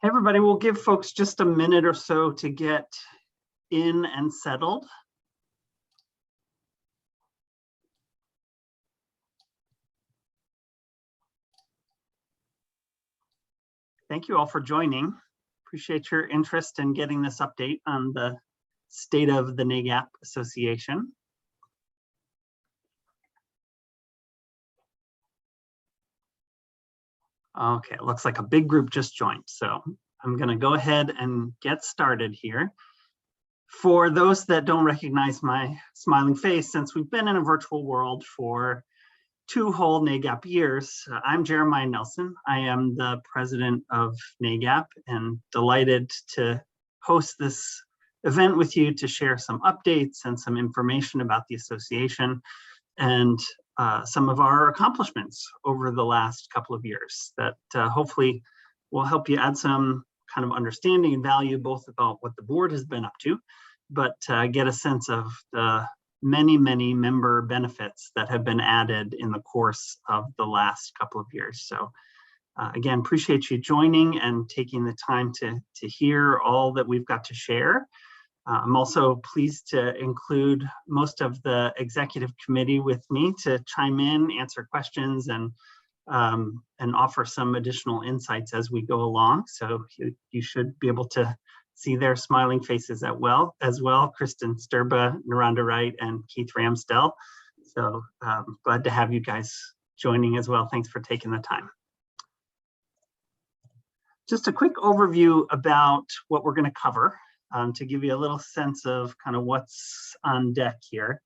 Hey everybody, we'll give folks just a minute or so to get in and settled. Thank you all for joining. Appreciate your interest in getting this update on the state of the NAGAP Association. Okay, it looks like a big group just joined, so I'm going to go ahead and get started here. For those that don't recognize my smiling face, since we've been in a virtual world for 2 whole NAGAP years, I'm Jeremiah Nelson. I am the president of NAGAP and delighted to host this event with you to share some updates and some information about the association and some of our accomplishments over the last couple of years that hopefully will help you add some kind of understanding and value both about what the board has been up to, but get a sense of the many member benefits that have been added in the course of the last couple of years. So again, appreciate you joining and taking the time to hear all that we've got to share. I'm also pleased to include most of the executive committee with me to chime in, answer questions, and offer some additional insights as we go along. So you should be able to see their smiling faces as well. Kristen Sterba, Naronda Wright, and Keith Ramsdell. So glad to have you guys joining as well. Thanks for taking the time. Just a quick overview about what we're going to cover. To give you a little sense of kind of what's on deck here.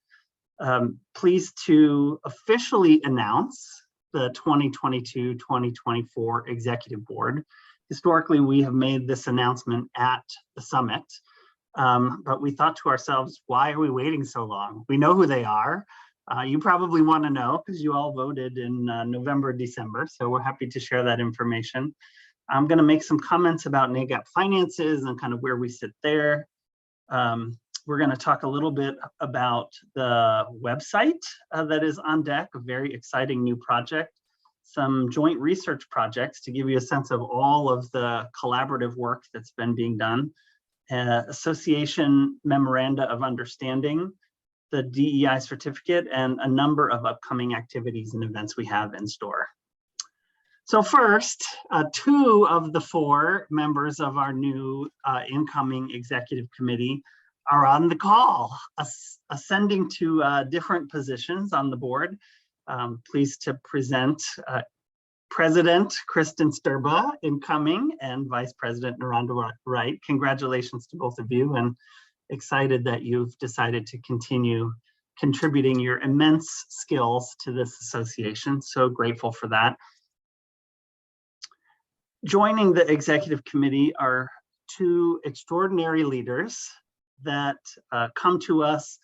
Pleased to officially announce the 2022-2024 Executive Board. Historically, we have made this announcement at the summit, but we thought to ourselves, why are we waiting so long? We know who they are. You probably want to know because you all voted in November, December, so we're happy to share that information. I'm going to make some comments about NAGAP finances and kind of where we sit there. We're going to talk a little bit about the website that is on deck, a very exciting new project, some joint research projects to give you a sense of all of the collaborative work that's been being done, association memoranda of understanding, the DEI certificate, and a number of upcoming activities and events we have in store. So first, 2 of the 4 members of our new incoming executive committee are on the call, ascending to different positions on the board. Pleased to present President Kristen Sterba, incoming, and Vice President Naronda Wright. Congratulations to both of you, and excited that you've decided to continue contributing your immense skills to this association. So grateful for that. Joining the executive committee are 2 extraordinary leaders that come to us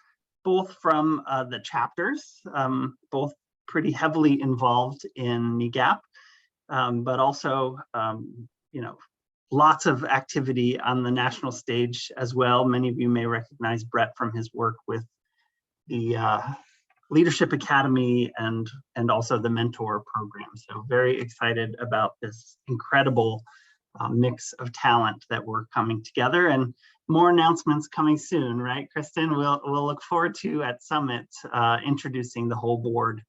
both from the chapters, both pretty heavily involved in NAGAP, but also, lots of activity on the national stage as well. Many of you may recognize Brett from his work with the Leadership Academy and also the mentor program. So very excited about this incredible mix of talent that we're coming together, and more announcements coming soon, right, Kristen? We'll look forward to at Summit introducing the whole board,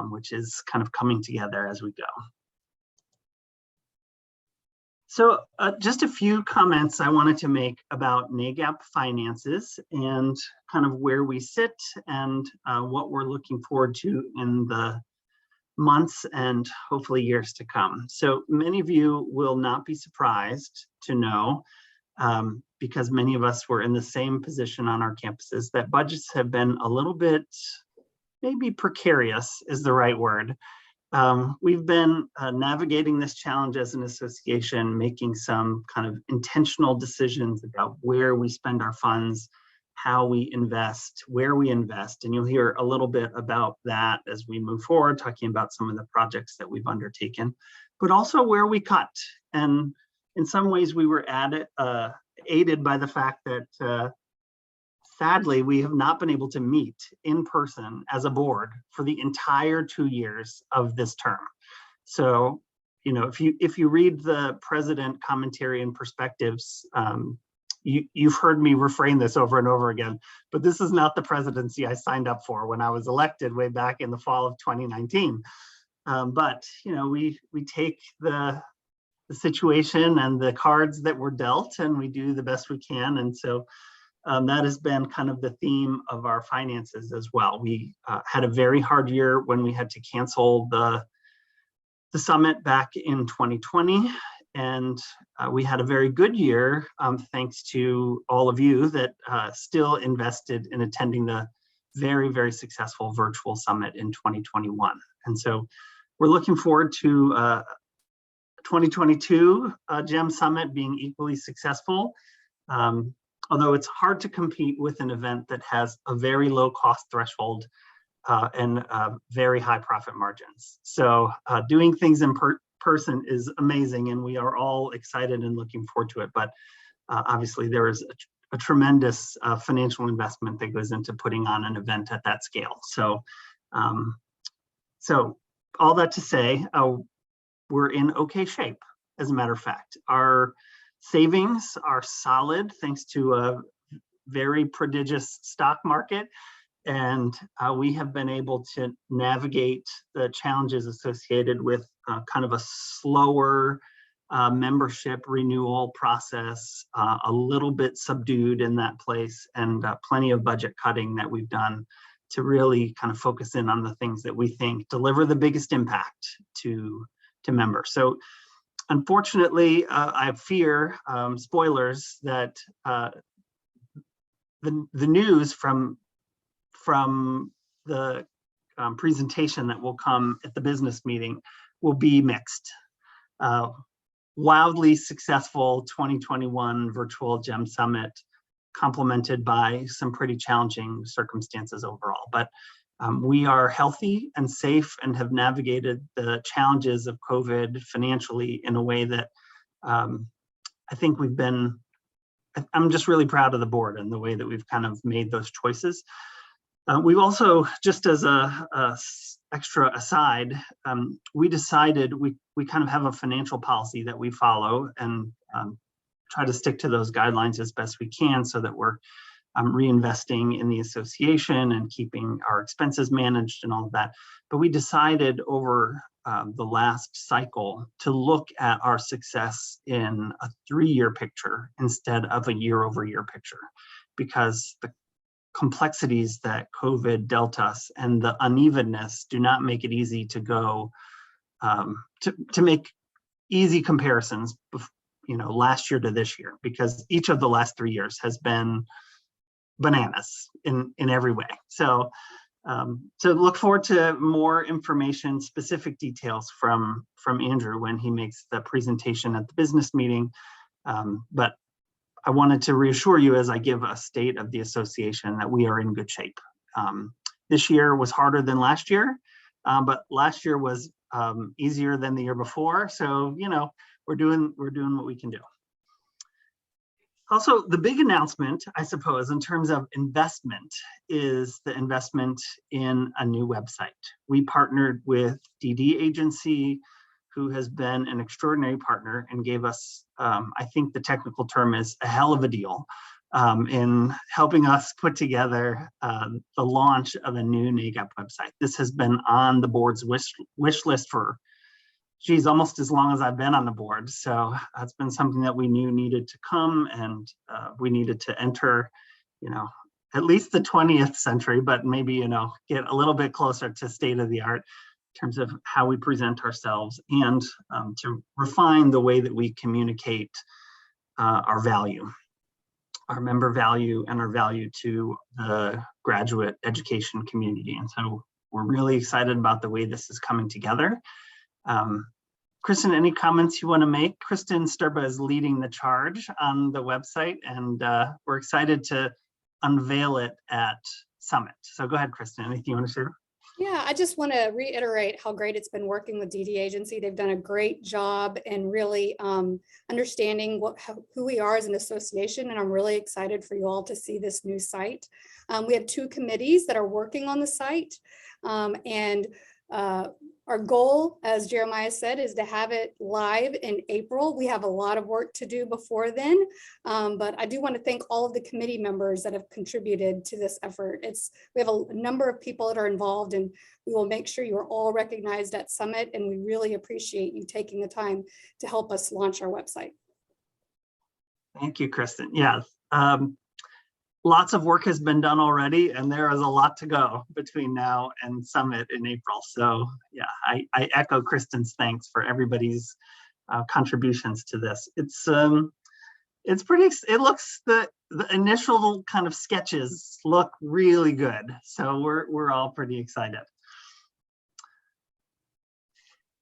which is kind of coming together as we go. So just a few comments I wanted to make about NAGAP finances and kind of where we sit and what we're looking forward to in the months and hopefully years to come. So many of you will not be surprised to know, because many of us were in the same position on our campuses, that budgets have been a little bit, maybe precarious is the right word. We've been navigating this challenge as an association, making some kind of intentional decisions about where we spend our funds, how we invest, where we invest, and you'll hear a little bit about that as we move forward, talking about some of the projects that we've undertaken, but also where we cut. And in some ways we were aided by the fact that sadly, we have not been able to meet in person as a board for the entire 2 years of this term. So if you read the president commentary and perspectives, you've heard me refrain this over and over again, but this is not the presidency I signed up for when I was elected way back in the fall of 2019. But we take the situation and the cards that were dealt, and we do the best we can. And so that has been kind of the theme of our finances as well. We had a very hard year when we had to cancel the summit back in 2020. And we had a very good year, thanks to all of you that still invested in attending the very, very successful virtual summit in 2021. And so we're looking forward to 2022 GEM Summit being equally successful, although it's hard to compete with an event that has a very low cost threshold and very high profit margins. So doing things in person is amazing, and we are all excited and looking forward to it. But obviously there is a tremendous financial investment that goes into putting on an event at that scale. So, so all that to say, we're in okay shape. As a matter of fact, our savings are solid thanks to a very prodigious stock market. And we have been able to navigate the challenges associated with kind of a slower membership renewal process, a little bit subdued in that place, and plenty of budget cutting that we've done to really kind of focus in on the things that we think deliver the biggest impact to members. So unfortunately, I fear, spoilers, that the news from the presentation that will come at the business meeting will be mixed. Wildly successful 2021 virtual GEM Summit, complemented by some pretty challenging circumstances overall. But we are healthy and safe and have navigated the challenges of COVID financially in a way that I think I'm just really proud of the board and the way that we've kind of made those choices. We've also, just as a extra aside, we decided we kind of have a financial policy that we follow and try to stick to those guidelines as best we can so that we're reinvesting in the association and keeping our expenses managed and all of that. But we decided over the last cycle to look at our success in a 3-year picture instead of a year-over-year picture, because the complexities that COVID dealt us and the unevenness do not make it easy to go to make easy comparisons, last year to this year, because each of the last 3 years has been bananas in every way. So look forward to more information, specific details from Andrew when he makes the presentation at the business meeting. But I wanted to reassure you as I give a state of the association that we are in good shape. This year was harder than last year, but last year was easier than the year before. So, we're doing what we can do. Also, the big announcement, I suppose, in terms of investment is the investment in a new website. We partnered with DD Agency, who has been an extraordinary partner and gave us, I think the technical term is a hell of a deal in helping us put together the launch of a new NAGAP website. This has been on the board's wish list for, almost as long as I've been on the board. So it's been something that we knew needed to come, and we needed to enter, at least the 20th century, but maybe, get a little bit closer to state of the art in terms of how we present ourselves and to refine the way that we communicate our value, our member value, and our value to the graduate education community. And so we're really excited about the way this is coming together. Kristen, any comments you want to make? Kristen Sterba is leading the charge on the website, and we're excited to unveil it at Summit. So go ahead, Kristen, anything you want to share? Yeah, I just want to reiterate how great it's been working with DD Agency. They've done a great job in really understanding who we are as an association, and I'm really excited for you all to see this new site. We have 2 committees that are working on the site, and our Our goal, as Jeremiah said, is to have it live in April. We have a lot of work to do before then, but I do want to thank all of the committee members that have contributed to this effort. We have a number of people that are involved, and we will make sure you are all recognized at Summit, and we really appreciate you taking the time to help us launch our website. Thank you, Kristen. Yeah, lots of work has been done already, and there is a lot to go between now and Summit in April. So yeah, I echo Kristen's thanks for everybody's contributions to this. It's pretty, it looks, the initial kind of sketches look really good. So we're all pretty excited.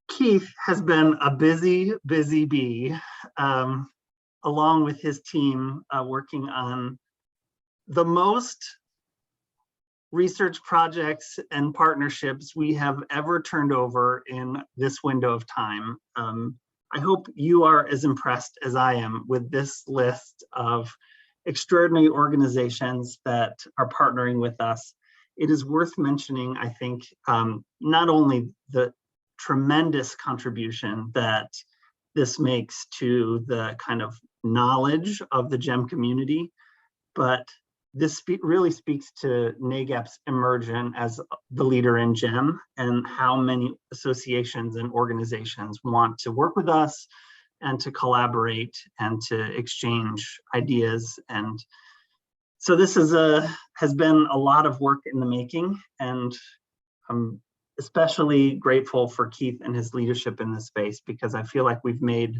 Keith has been a busy bee, along with his team, working on the most research projects and partnerships we have ever turned over in this window of time. I hope you are as impressed as I am with this list of extraordinary organizations that are partnering with us. It is worth mentioning, I think, not only the tremendous contribution that this makes to the kind of knowledge of the GEM community, but this really speaks to NAGAP's immersion as the leader in GEM and how many associations and organizations want to work with us and to collaborate and to exchange ideas. And so this is has been a lot of work in the making, and I'm especially grateful for Keith and his leadership in this space, because I feel like we've made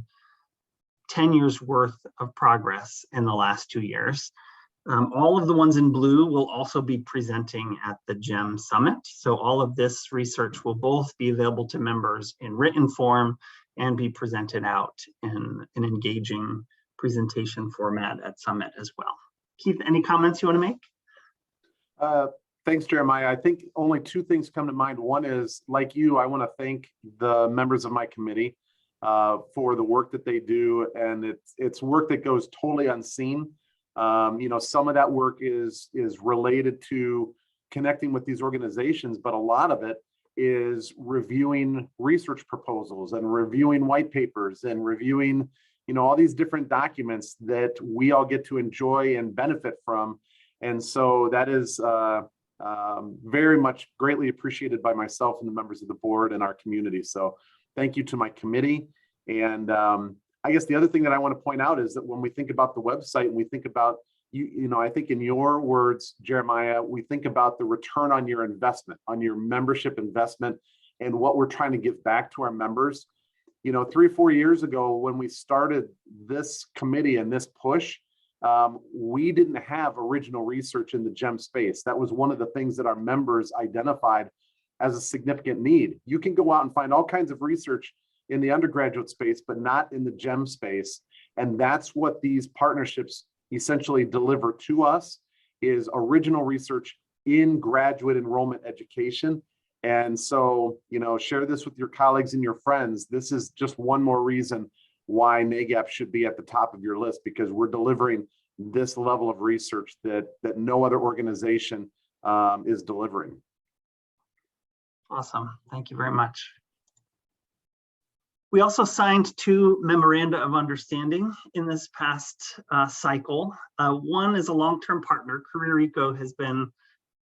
10 years worth of progress in the last 2 years. All of the ones in blue will also be presenting at the GEM Summit. So all of this research will both be available to members in written form and be presented out in an engaging presentation format at Summit as well. Keith, any comments you want to make? Thanks, Jeremiah. I think only two things come to mind. One is, like you, I want to thank the members of my committee for the work that they do, and it's work that goes totally unseen. Some of that work is related to connecting with these organizations, but a lot of it is reviewing research proposals and reviewing white papers and reviewing, all these different documents that we all get to enjoy and benefit from. And so that is very much greatly appreciated by myself and the members of the board and our community. So thank you to my committee. And I guess the other thing that I want to point out is that when we think about the website and we think about, I think in your words, Jeremiah, we think about the return on your investment, on your membership investment, and what we're trying to give back to our members. 3 or 4 years ago, when we started this committee and this push, we didn't have original research in the GEM space. That was one of the things that our members identified as a significant need. You can go out and find all kinds of research in the undergraduate space, but not in the GEM space. And that's what these partnerships essentially deliver to us, is original research in graduate enrollment education. And so, share this with your colleagues and your friends. This is just one more reason why NAGAP should be at the top of your list, because we're delivering this level of research that no other organization is delivering. Awesome, thank you very much. We also signed 2 memoranda of understanding in this past cycle. One is a long-term partner. Career Eco has been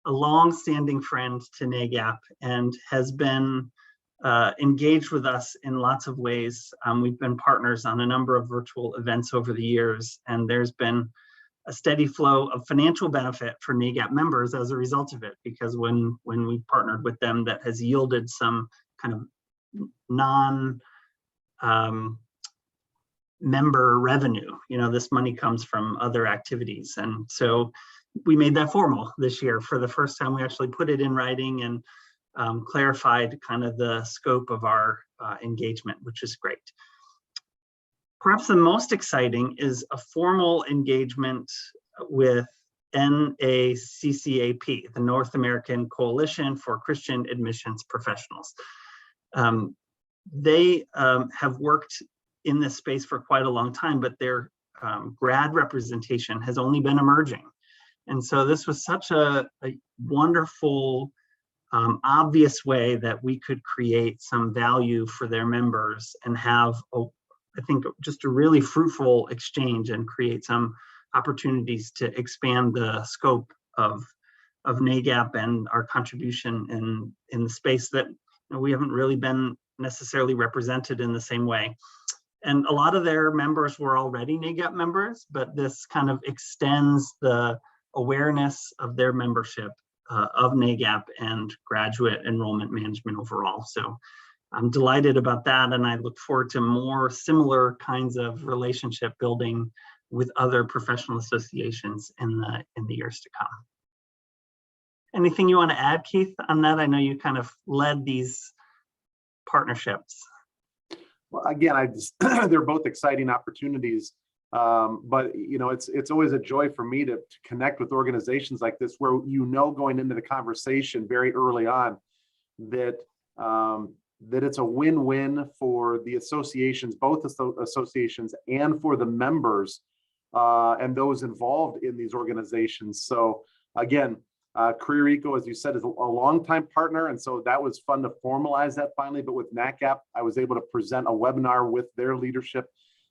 a long-standing friend to NAGAP and has been engaged with us in lots of ways. We've been partners on a number of virtual events over the years, and there's been a steady flow of financial benefit for NAGAP members as a result of it, because when we partnered with them, that has yielded some kind of member revenue. This money comes from other activities. And so we made that formal this year. For the first time, we actually put it in writing and clarified kind of the scope of our engagement, which is great. Perhaps the most exciting is a formal engagement with NACCAP, the North American Coalition for Christian Admissions Professionals. They have worked in this space for quite a long time, but their grad representation has only been emerging. And so this was such a wonderful obvious way that we could create some value for their members and have, I think, just a really fruitful exchange and create some opportunities to expand the scope of NAGAP and our contribution in the space that we haven't really been necessarily represented in the same way. And a lot of their members were already NAGAP members, but this kind of extends the awareness of their membership of NAGAP and graduate enrollment management overall. So I'm delighted about that, and I look forward to more similar kinds of relationship building with other professional associations in the years to come. Anything you want to add, Keith, on that? I know you kind of led these partnerships. Well, again, they're both exciting opportunities, but it's always a joy for me to connect with organizations like this, where going into the conversation very early on that it's a win-win for the associations, both associations, and for the members and those involved in these organizations. So again, Career Eco, as you said, is a longtime partner, and so that was fun to formalize that finally. But with NAGAP, I was able to present a webinar with their leadership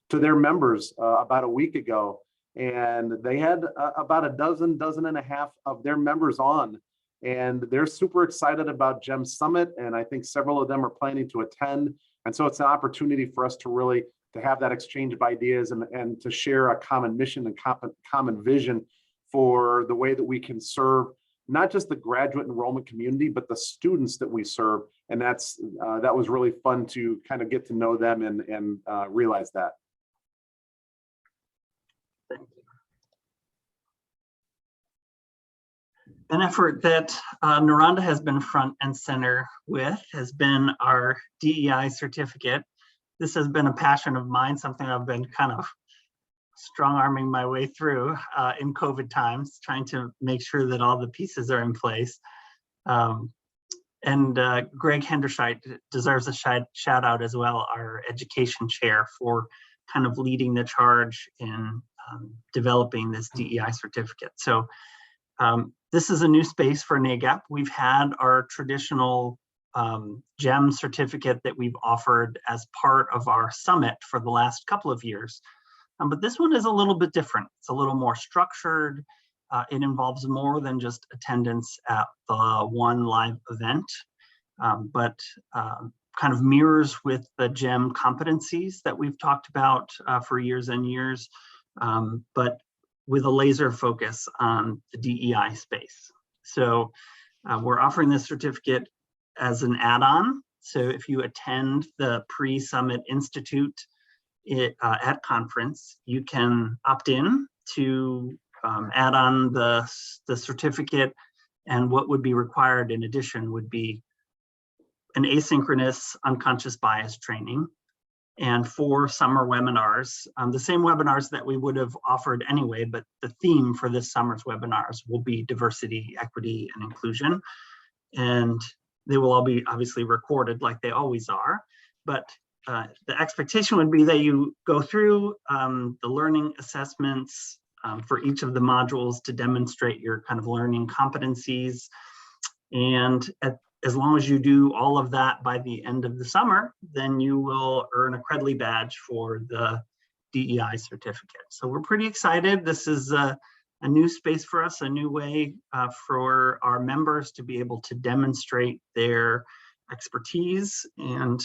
to their members about a week ago, and they had about a dozen and a half of their members on, and they're super excited about GEM Summit, and I think several of them are planning to attend. And so it's an opportunity for us to have that exchange of ideas and to share a common mission and common vision for the way that we can serve not just the graduate enrollment community, but the students that we serve. And that was really fun to kind of get to know them and realize that. Thank you. An effort that Naronda has been front and center with has been our DEI certificate. This has been a passion of mine, something I've been kind of strong-arming my way through in COVID times, trying to make sure that all the pieces are in place. And Greg Hendershite deserves a shout out as well, our education chair, for kind of leading the charge in developing this DEI certificate. So this is a new space for NAGAP. We've had our traditional GEM certificate that we've offered as part of our summit for the last couple of years. But this one is a little bit different. It's a little more structured. It involves more than just attendance at the one live event, but kind of mirrors with the GEM competencies that we've talked about for years and years, but with a laser focus on the DEI space. So we're offering this certificate as an add-on. So if you attend the Pre-Summit Institute at conference, you can opt in to add on the certificate, and what would be required in addition would be an asynchronous unconscious bias training and 4 summer webinars, the same webinars that we would have offered anyway, but the theme for this summer's webinars will be diversity, equity, and inclusion. And they will all be obviously recorded like they always are, but the expectation would be that you go through the learning assessments for each of the modules to demonstrate your kind of learning competencies. And as long as you do all of that by the end of the summer, then you will earn a Credly badge for the DEI certificate. So we're pretty excited. This is a new space for us, a new way for our members to be able to demonstrate their expertise, and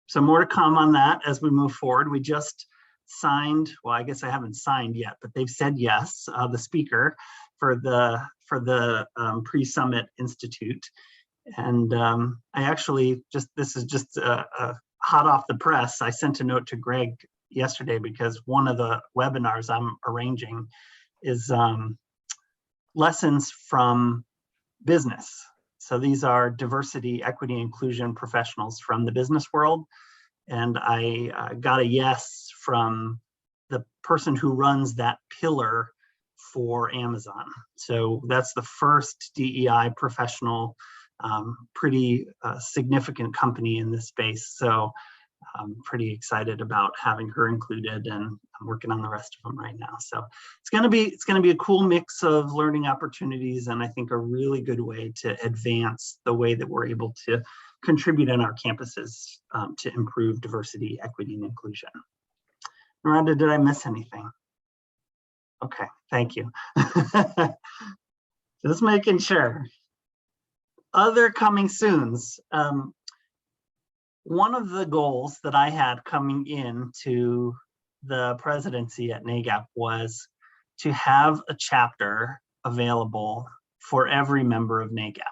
so more to come on that as we move forward. We just signed, well, I guess I haven't signed yet, but they've said yes, the speaker for the Pre-Summit Institute. And I actually this is just hot off the press. I sent a note to Greg yesterday because one of the webinars I'm arranging is lessons from business. So these are diversity, equity, inclusion professionals from the business world. And I got a yes from the person who runs that pillar for Amazon. So that's the first DEI professional, pretty significant company in this space. So I'm pretty excited about having her included, and I'm working on the rest of them right now. So it's going to be a cool mix of learning opportunities, and I think a really good way to advance the way that we're able to contribute in our campuses to improve diversity, equity, and inclusion. Naronda, did I miss anything? Okay, thank you. Just making sure. Other coming soons. One of the goals that I had coming into the presidency at NAGAP was to have a chapter available for every member of NAGAP,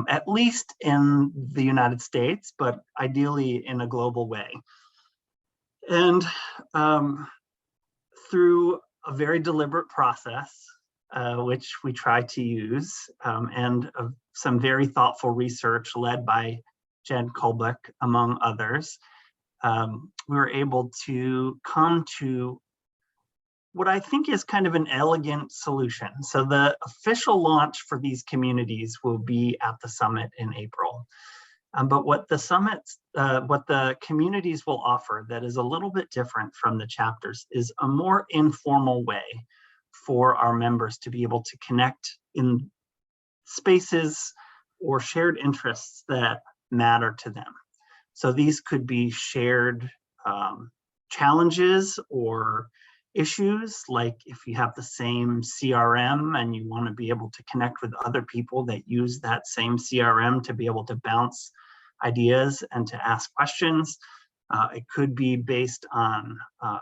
at least in the United States, but ideally in a global way. And through a very deliberate process, which we try to use, and some very thoughtful research led by Jen Kolbeck, among others, we were able to come to what I think is kind of an elegant solution. So the official launch for these communities will be at the summit in April. But what the communities will offer that is a little bit different from the chapters is a more informal way for our members to be able to connect in spaces or shared interests that matter to them. So these could be shared challenges or issues, like if you have the same CRM and you want to be able to connect with other people that use that same CRM to be able to bounce ideas and to ask questions. It could be based on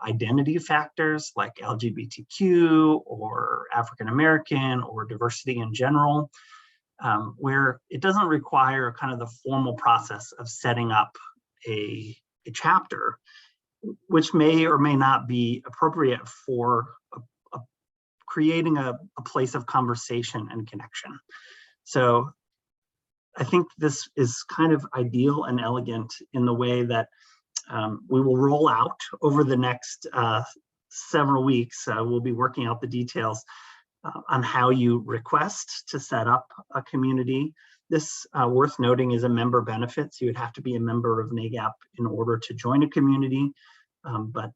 identity factors like LGBTQ or African American or diversity in general, where it doesn't require kind of the formal process of setting up a chapter, which may or may not be appropriate for creating a place of conversation and connection. So I think this is kind of ideal and elegant in the way that we will roll out over the next several weeks. We'll be working out the details on how you request to set up a community. This, worth noting, is a member benefit, so you'd have to be a member of NAGAP in order to join a community. But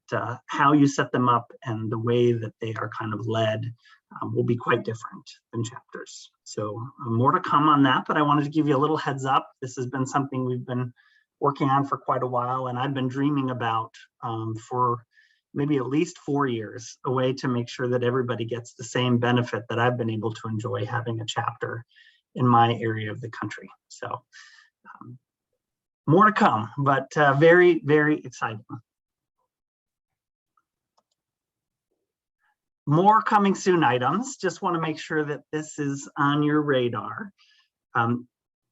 how you set them up and the way that they are kind of led will be quite different than chapters. So more to come on that, but I wanted to give you a little heads up. This has been something we've been working on for quite a while, and I've been dreaming about for maybe at least 4 years, a way to make sure that everybody gets the same benefit that I've been able to enjoy having a chapter in my area of the country. So more to come, but very, very exciting. More coming soon items. Just want to make sure that this is on your radar.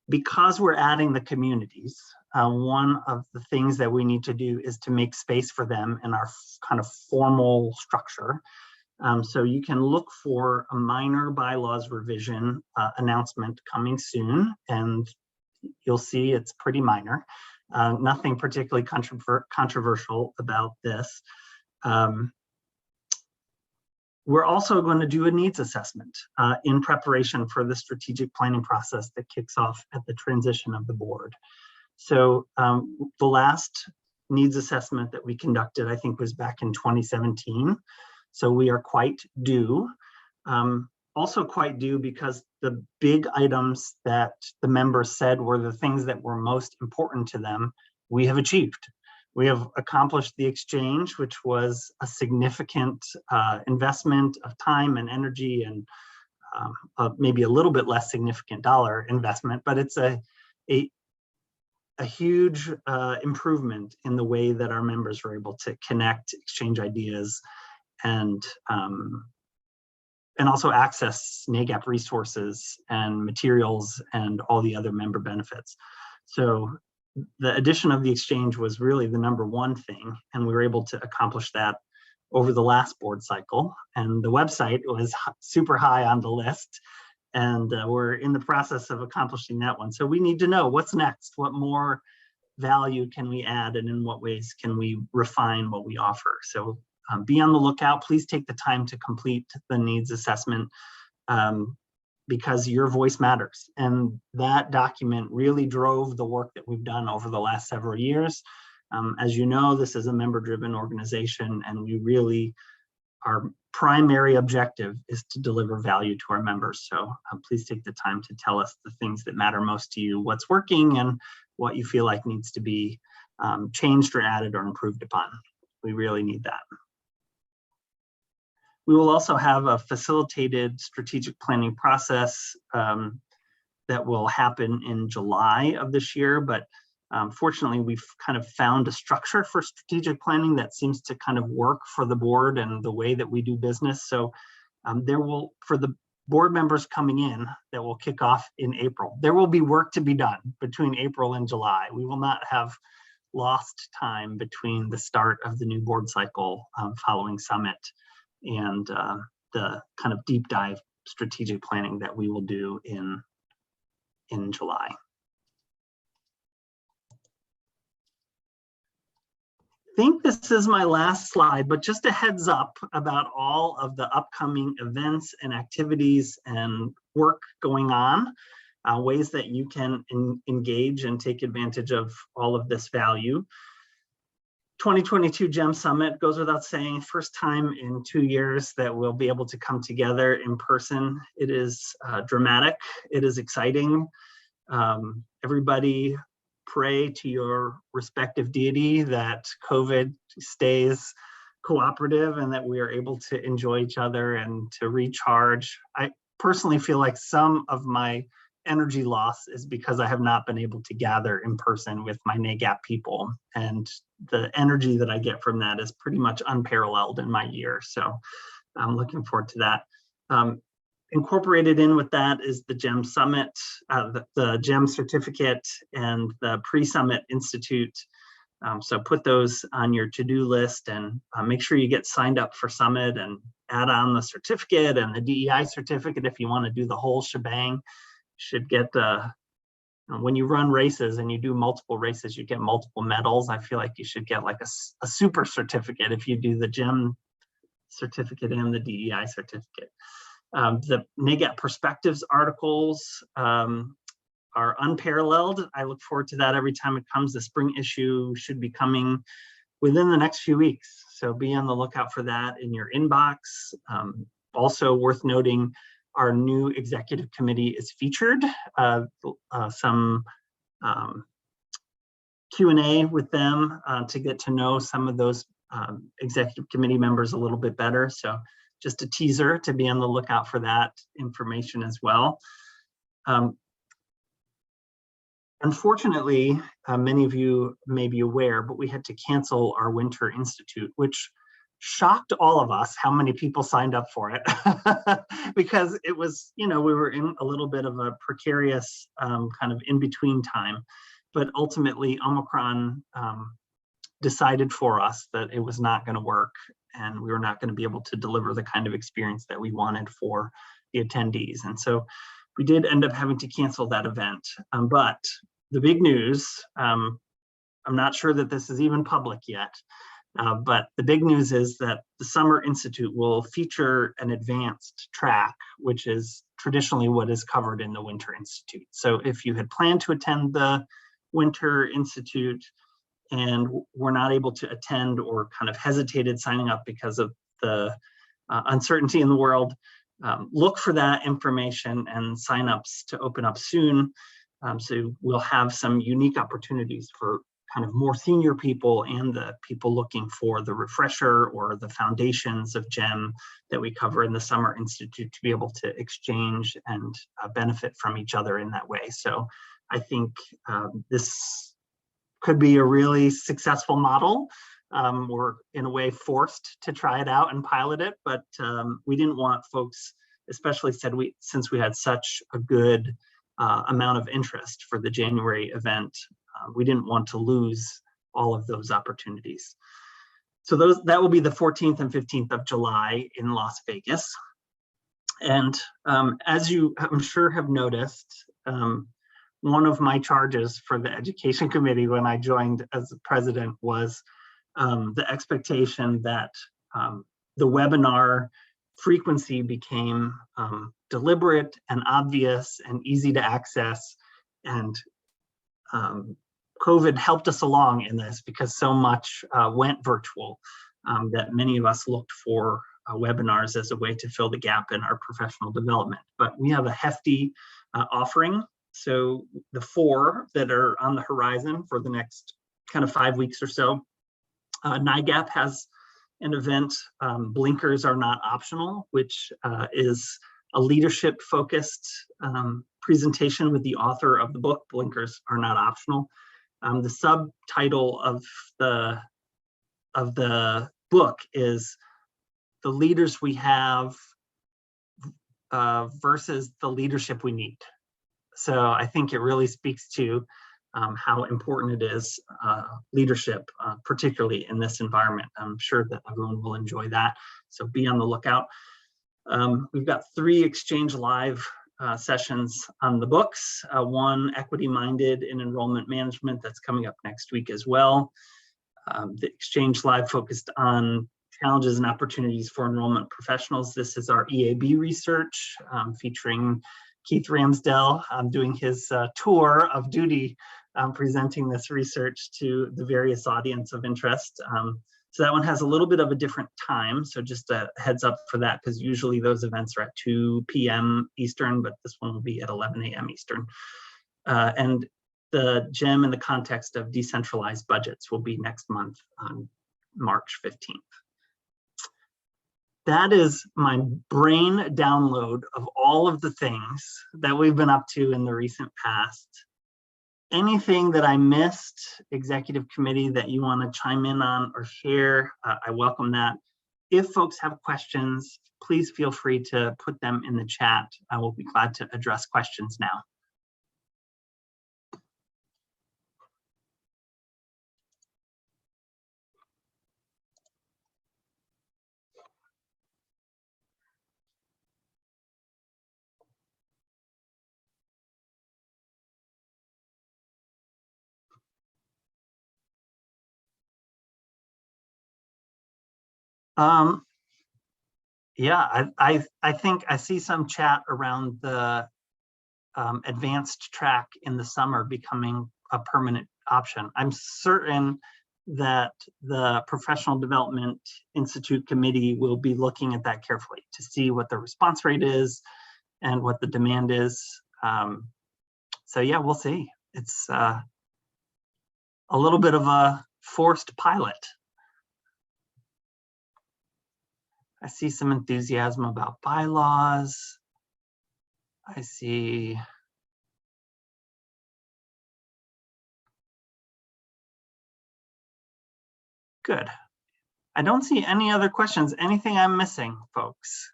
Because we're adding the communities, one of the things that we need to do is to make space for them in our kind of formal structure. So you can look for a minor bylaws revision announcement coming soon, and you'll see it's pretty minor. Nothing particularly controversial about this. We're also going to do a needs assessment in preparation for the strategic planning process that kicks off at the transition of the board. So the last needs assessment that we conducted, I think, was back in 2017. So we are quite due. Also quite due because the big items that the members said were the things that were most important to them, we have achieved. We have accomplished the exchange, which was a significant investment of time and energy, and maybe a little bit less significant dollar investment, but it's a huge improvement in the way that our members are able to connect, exchange ideas, and also access NAGAP resources and materials and all the other member benefits. So the addition of the exchange was really the #1 thing, and we were able to accomplish that over the last board cycle. And the website was super high on the list, and we're in the process of accomplishing that one. So we need to know what's next, what more value can we add, and in what ways can we refine what we offer. So be on the lookout. Please take the time to complete the needs assessment, because your voice matters. And that document really drove the work that we've done over the last several years. As you know, this is a member-driven organization, and we really, our primary objective is to deliver value to our members. So please take the time to tell us the things that matter most to you, what's working, and what you feel like needs to be changed or added or improved upon. We really need that. We will also have a facilitated strategic planning process that will happen in July of this year, but fortunately, we've kind of found a structure for strategic planning that seems to kind of work for the board and the way that we do business. So there will, for the board members coming in, that will kick off in April. There will be work to be done between April and July. We will not have lost time between the start of the new board cycle following summit and the kind of deep dive strategic planning that we will do in July. I think this is my last slide, but just a heads up about all of the upcoming events and activities and work going on, ways that you can engage and take advantage of all of this value. 2022 GEM Summit goes without saying, first time in 2 years that we'll be able to come together in person. It is dramatic, it is exciting. Everybody pray to your respective deity that COVID stays cooperative and that we are able to enjoy each other and to recharge. I personally feel like some of my energy loss is because I have not been able to gather in person with my NAGAP people, and the energy that I get from that is pretty much unparalleled in my year. So I'm looking forward to that. Incorporated in with that is the GEM Summit, the GEM Certificate, and the Pre-Summit Institute. So put those on your to-do list and make sure you get signed up for Summit and add on the certificate and the DEI certificate if you want to do the whole shebang. Should get when you run races and you do multiple races, you get multiple medals. I feel like you should get like a super certificate if you do the GEM certificate and the DEI certificate. The NAGAP Perspectives articles are unparalleled. I look forward to that every time it comes. The spring issue should be coming within the next few weeks, so be on the lookout for that in your inbox. Also worth noting, our new executive committee is featured. Some Q&A with them to get to know some of those executive committee members a little bit better. So just a teaser to be on the lookout for that information as well. Unfortunately, many of you may be aware, but we had to cancel our Winter Institute, which shocked all of us how many people signed up for it because it was, we were in a little bit of a precarious kind of in-between time, but ultimately Omicron decided for us that it was not going to work and we were not going to be able to deliver the kind of experience that we wanted for the attendees. And so we did end up having to cancel that event. But the big news, I'm not sure that this is even public yet, but the big news is that the Summer Institute will feature an advanced track, which is traditionally what is covered in the Winter Institute. So if you had planned to attend the Winter Institute and were not able to attend or kind of hesitated signing up because of the uncertainty in the world, look for that information and signups to open up soon. So we'll have some unique opportunities for kind of more senior people and the people looking for the refresher or the foundations of GEM that we cover in the Summer Institute to be able to exchange and benefit from each other in that way. So I think this could be a really successful model. We're in a way forced to try it out and pilot it, but we didn't want folks, especially since we had such a good amount of interest for the January event, we didn't want to lose all of those opportunities. So that will be the 14th and 15th of July in Las Vegas. And as you, I'm sure, have noticed, one of my charges for the Education Committee when I joined as president was the expectation that the webinar frequency became deliberate and obvious and easy to access and COVID helped us along in this because so much went virtual that many of us looked for webinars as a way to fill the gap in our professional development. But we have a hefty offering. So the 4 that are on the horizon for the next kind of 5 weeks or so, NAGAP has an event, Blinkers Are Not Optional, which is a leadership focused presentation with the author of the book, Blinkers Are Not Optional. The subtitle of the book is The Leaders We Have versus the Leadership We Need. So I think it really speaks to how important it is, leadership, particularly in this environment. I'm sure that everyone will enjoy that. So be on the lookout. We've got 3 Exchange Live sessions on the books, 1 Equity Minded in Enrollment Management that's coming up next week as well. The Exchange Live focused on challenges and opportunities for enrollment professionals. This is our EAB research featuring Keith Ramsdell doing his tour of duty, presenting this research to the various audience of interest. So that one has a little bit of a different time. So just a heads up for that, because usually those events are at 2 p.m. Eastern, but this one will be at 11 a.m. Eastern. And the GEM in the context of decentralized budgets will be next month on March 15th. That is my brain download of all of the things that we've been up to in the recent past. Anything that I missed, executive committee, that you want to chime in on or share, I welcome that. If folks have questions, please feel free to put them in the chat. I will be glad to address questions now. Yeah, I think I see some chat around the advanced track in the summer becoming a permanent option. I'm certain that the Professional Development Institute Committee will be looking at that carefully to see what the response rate is and what the demand is. So yeah, we'll see. It's a little bit of a forced pilot. I see some enthusiasm about bylaws. I see good. I don't see any other questions. Anything I'm missing, folks?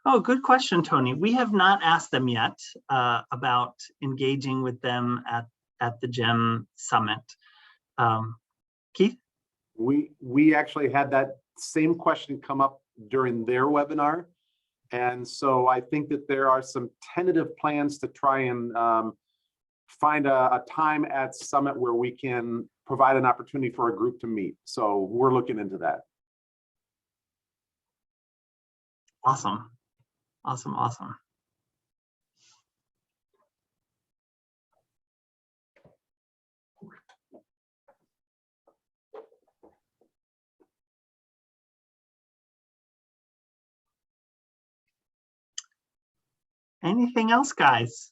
Oh, good question, Tony. We have not asked them yet about engaging with them at the GEM Summit. Keith? We actually had that same question come up during their webinar. And so I think that there are some tentative plans to try and find a time at Summit where we can provide an opportunity for a group to meet. So we're looking into that. Awesome. Awesome, awesome. Anything else, guys?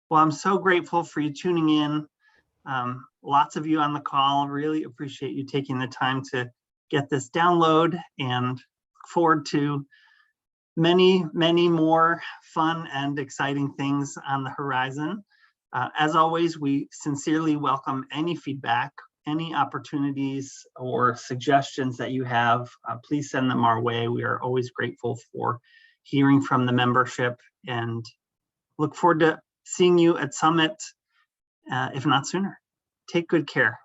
Well, I'm so grateful for you tuning in. Lots of you on the call. Really appreciate you taking the time to get this download, and look forward to many, many more fun and exciting things on the horizon. As always, we sincerely welcome any feedback, any opportunities or suggestions that you have. Please send them our way. We are always grateful for hearing from the membership, and look forward to seeing you at Summit, if not sooner. Take good care.